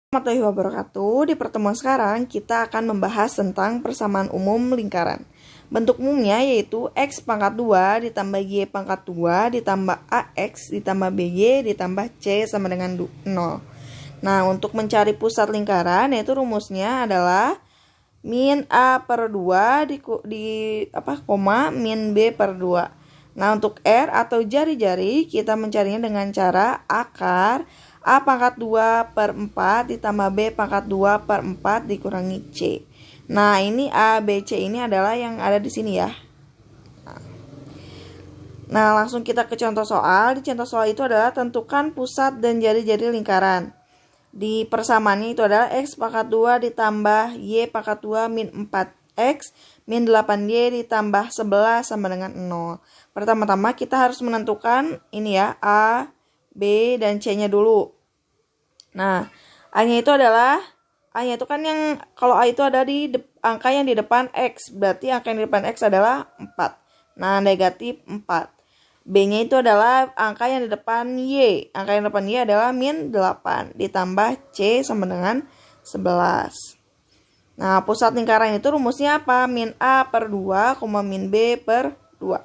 Warahmatullahi wabarakatuh. Di pertemuan sekarang kita akan membahas tentang persamaan umum lingkaran. Bentuk umumnya yaitu X pangkat 2 ditambah Y pangkat 2 ditambah AX ditambah BY ditambah C sama dengan 0. Nah, untuk mencari pusat lingkaran yaitu rumusnya adalah min A per 2 koma min B per 2. Nah, untuk R atau jari-jari kita mencarinya dengan cara akar A pangkat 2 per 4 ditambah B pangkat 2 per 4 dikurangi C. Nah, ini A, B, C ini adalah yang ada di sini ya. Nah, langsung kita ke contoh soal. Di contoh soal itu adalah tentukan pusat dan jari-jari lingkaran. Di persamaannya itu adalah X pangkat 2 ditambah Y pangkat 2 min 4X min 8Y ditambah 11 sama dengan 0. Pertama-tama kita harus menentukan ini ya, A, B, dan C-nya dulu. Nah, A-nya itu adalah, A-nya itu kan yang, kalau A itu ada di angka yang di depan X, berarti angka yang di depan X adalah 4. Nah, negatif 4. B-nya itu adalah angka yang di depan Y. Angka yang di depan Y adalah min 8. Ditambah C sama dengan 11. Nah, pusat lingkaran itu rumusnya apa? Min A per 2, min B per 2.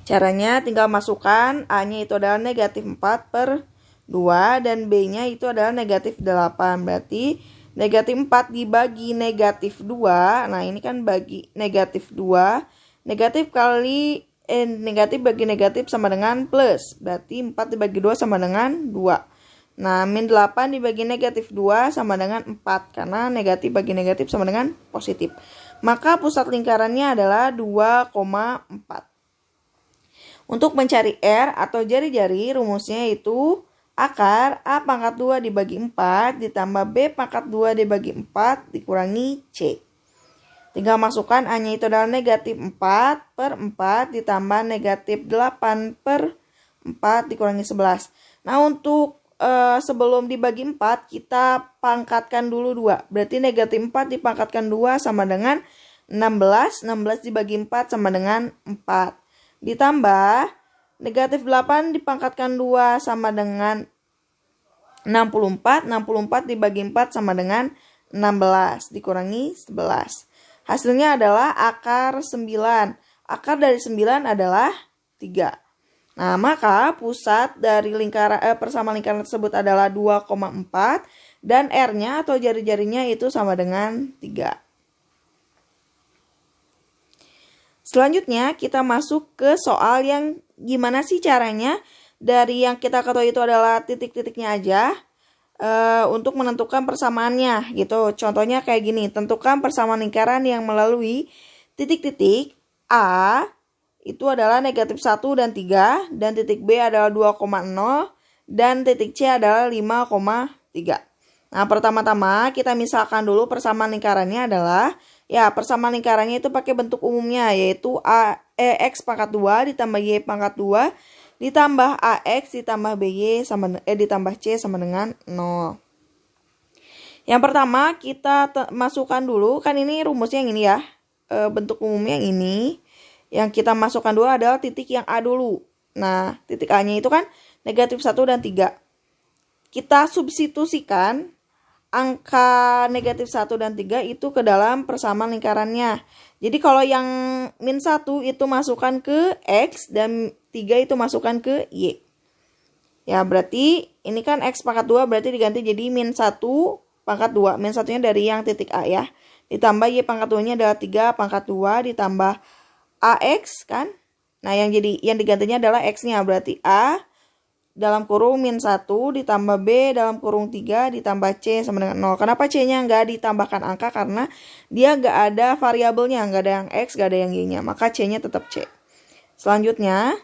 Caranya tinggal masukkan A-nya itu adalah negatif 4 per 2 dan B-nya itu adalah negatif 8. Berarti negatif 4 dibagi negatif 2. Nah, ini kan bagi negatif 2. Negatif kali negatif bagi negatif sama dengan plus. Berarti 4 dibagi 2 sama dengan 2. Nah, min 8 dibagi negatif 2 sama dengan 4. Karena negatif bagi negatif sama dengan positif. Maka pusat lingkarannya adalah 2,4. Untuk mencari R atau jari-jari, rumusnya itu akar A pangkat 2 dibagi 4 ditambah B pangkat 2 dibagi 4 dikurangi C. Tinggal masukkan A-nya itu adalah negatif 4 per 4 ditambah negatif 8 per 4 dikurangi 11. Nah, untuk sebelum dibagi 4, kita pangkatkan dulu 2. Berarti negatif 4 dipangkatkan 2 sama dengan 16. 16 dibagi 4 sama dengan 4. Ditambah negatif 8 dipangkatkan 2 sama dengan 64. 64 dibagi 4 sama dengan 16 dikurangi 11. Hasilnya adalah akar 9. Akar dari 9 adalah 3. Nah, maka pusat dari lingkaran persamaan lingkaran tersebut adalah 2,4 dan R-nya atau jari-jarinya itu sama dengan 3. Selanjutnya kita masuk ke soal yang gimana sih caranya dari yang kita ketahui itu adalah titik-titiknya aja untuk menentukan persamaannya gitu. Contohnya kayak gini, tentukan persamaan lingkaran yang melalui titik-titik A itu adalah negatif 1 dan 3 dan titik B adalah 2,0 dan titik C adalah 5,3. Nah, pertama-tama kita misalkan dulu persamaan lingkarannya adalah persamaan lingkarannya itu pakai bentuk umumnya yaitu X pangkat 2 ditambah Y pangkat 2 ditambah AX ditambah BY ditambah C sama dengan 0. Yang pertama kita masukkan dulu, kan ini rumusnya yang ini ya. Bentuk umumnya yang ini. Yang kita masukkan dulu adalah titik yang A dulu. Nah, titik A-nya itu kan negatif 1 dan 3. Kita substitusikan angka negatif 1 dan 3 itu ke dalam persamaan lingkarannya. Jadi kalau yang min 1 itu masukkan ke X dan 3 itu masukkan ke Y. Ya, berarti ini kan X pangkat 2 berarti diganti jadi min 1 pangkat 2. Min 1-nya dari yang titik A ya. Ditambah Y pangkat 2-nya adalah 3 pangkat 2 ditambah AX kan. Nah, yang digantinya adalah X-nya, berarti A dalam kurung min 1 ditambah B dalam kurung 3 ditambah C sama dengan 0. Kenapa C-nya nggak ditambahkan angka? Karena dia nggak ada variabelnya, nggak ada yang X, nggak ada yang Y-nya. Maka C-nya tetap C. Selanjutnya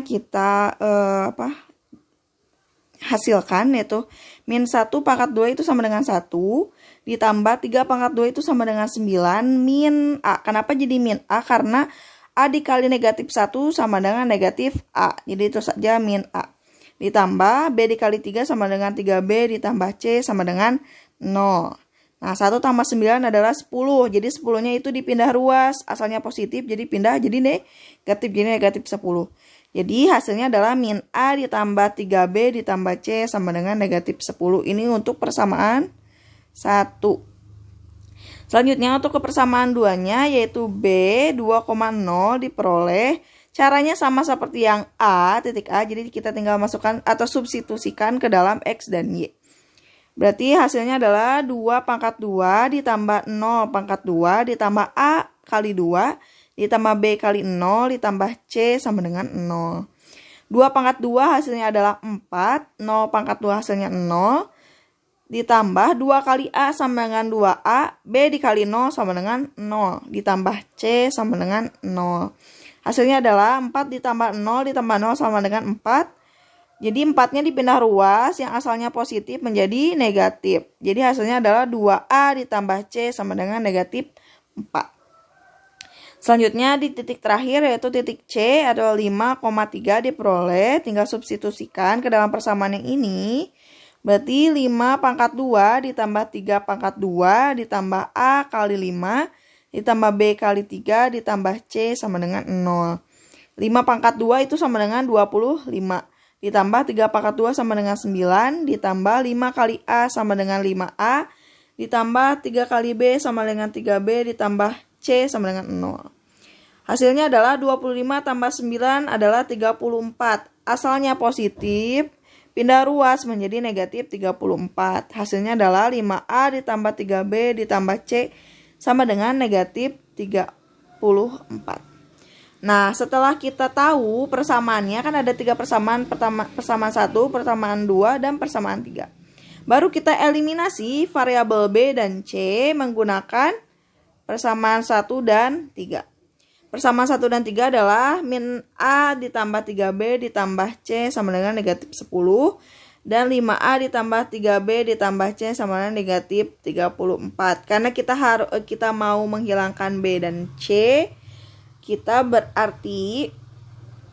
kita hasilkan yaitu min 1 pangkat 2 itu sama dengan 1 ditambah 3 pangkat 2 itu sama dengan 9 min A. Kenapa jadi min A? Karena A dikali negatif 1 sama dengan negatif A. Jadi itu saja min A. Ditambah B dikali 3 sama dengan 3B ditambah C sama dengan 0. Nah, 1 tambah 9 adalah 10. Jadi 10-nya itu dipindah ruas. Asalnya positif jadi pindah jadi negatif. Jadi negatif 10. Jadi hasilnya adalah min A ditambah 3B ditambah C sama dengan negatif 10. Ini untuk persamaan 1. Selanjutnya untuk kepersamaan 2-nya yaitu B 2,0 diperoleh. Caranya sama seperti yang A, titik A. Jadi kita tinggal masukkan atau substitusikan ke dalam X dan Y. Berarti hasilnya adalah 2 pangkat 2 ditambah 0 pangkat 2 ditambah A kali 2 ditambah B kali 0 ditambah C sama dengan 0. 2 pangkat 2 hasilnya adalah 4. 0 pangkat 2 hasilnya 0. Ditambah 2 kali A sama dengan 2A. B dikali 0 sama dengan 0. Ditambah C sama dengan 0. Hasilnya adalah 4 ditambah 0 ditambah 0 sama dengan 4. Jadi 4-nya dipindah ruas yang asalnya positif menjadi negatif. Jadi hasilnya adalah 2A ditambah C sama dengan negatif 4. Selanjutnya di titik terakhir yaitu titik C adalah 5,3 diperoleh. Tinggal substitusikan ke dalam persamaan yang ini. Berarti 5 pangkat 2 ditambah 3 pangkat 2 ditambah A kali 5 ditambah B kali 3 ditambah C sama dengan 0. 5 pangkat 2 itu sama dengan 25. Ditambah 3 pangkat 2 sama dengan 9. Ditambah 5 kali A sama dengan 5A. Ditambah 3 kali B sama dengan 3B ditambah C sama dengan 0. Hasilnya adalah 25 tambah 9 adalah 34. Asalnya positif, pindah ruas menjadi negatif 34. Hasilnya adalah 5A ditambah 3B ditambah C sama dengan negatif 34. Nah, setelah kita tahu persamaannya, kan ada 3 persamaan. Persamaan 1, persamaan 2, dan persamaan 3. Baru kita eliminasi variabel B dan C menggunakan persamaan 1 dan 3. Persamaan 1 dan 3 adalah min A ditambah 3B ditambah C sama dengan negatif 10. Dan 5A ditambah 3B ditambah C sama dengan negatif 34. Karena kita mau menghilangkan B dan C, kita berarti,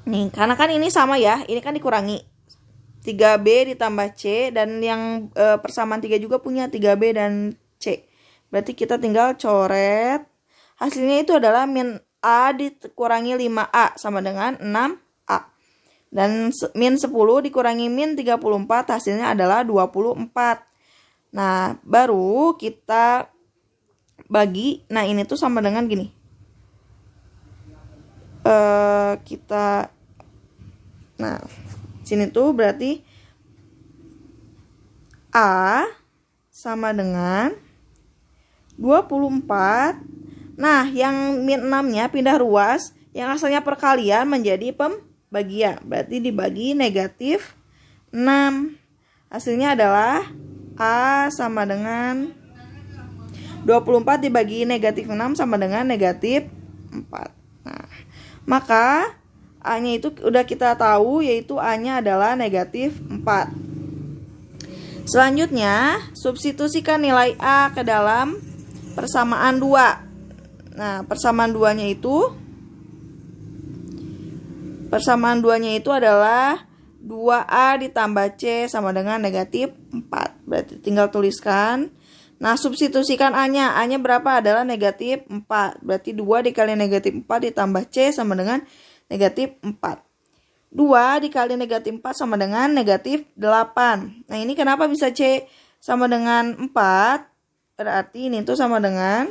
nih karena kan ini sama ya, ini kan dikurangi. 3B ditambah C, dan yang persamaan 3 juga punya 3B dan C. Berarti kita tinggal coret. Hasilnya itu adalah min A dikurangi 5A sama dengan 6A. Dan min 10 dikurangi min 34 hasilnya adalah 24. Nah, baru kita bagi. Nah, ini tuh sama dengan gini. Nah, sini tuh berarti A sama dengan 24. Nah, yang min 6-nya pindah ruas, yang asalnya perkalian menjadi pembagian. Berarti dibagi negatif 6. Hasilnya adalah A sama dengan 24 dibagi negatif 6 sama dengan negatif 4. Nah, maka A-nya itu udah kita tahu, yaitu A-nya adalah negatif 4. Selanjutnya, substitusikan nilai A ke dalam persamaan 2. Nah, persamaan 2-nya itu adalah 2A ditambah C sama dengan negatif 4. Berarti tinggal tuliskan. Nah, substitusikan A-nya. A-nya berapa? Adalah negatif 4. Berarti 2 dikali negatif 4 ditambah C sama dengan negatif 4. 2 dikali negatif 4 sama dengan negatif 8. Nah, ini kenapa bisa C sama dengan 4? Berarti ini tuh sama dengan,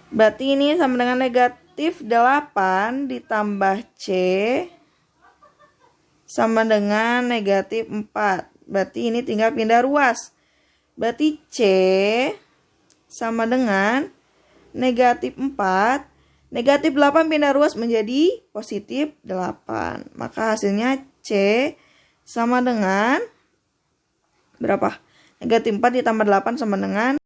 berarti ini sama dengan negatif 8 ditambah C sama dengan negatif 4. Berarti ini tinggal pindah ruas. Berarti C sama dengan negatif 4. Negatif 8 pindah ruas menjadi positif 8. Maka hasilnya C sama dengan berapa? Negatif 4 ditambah 8 sama dengan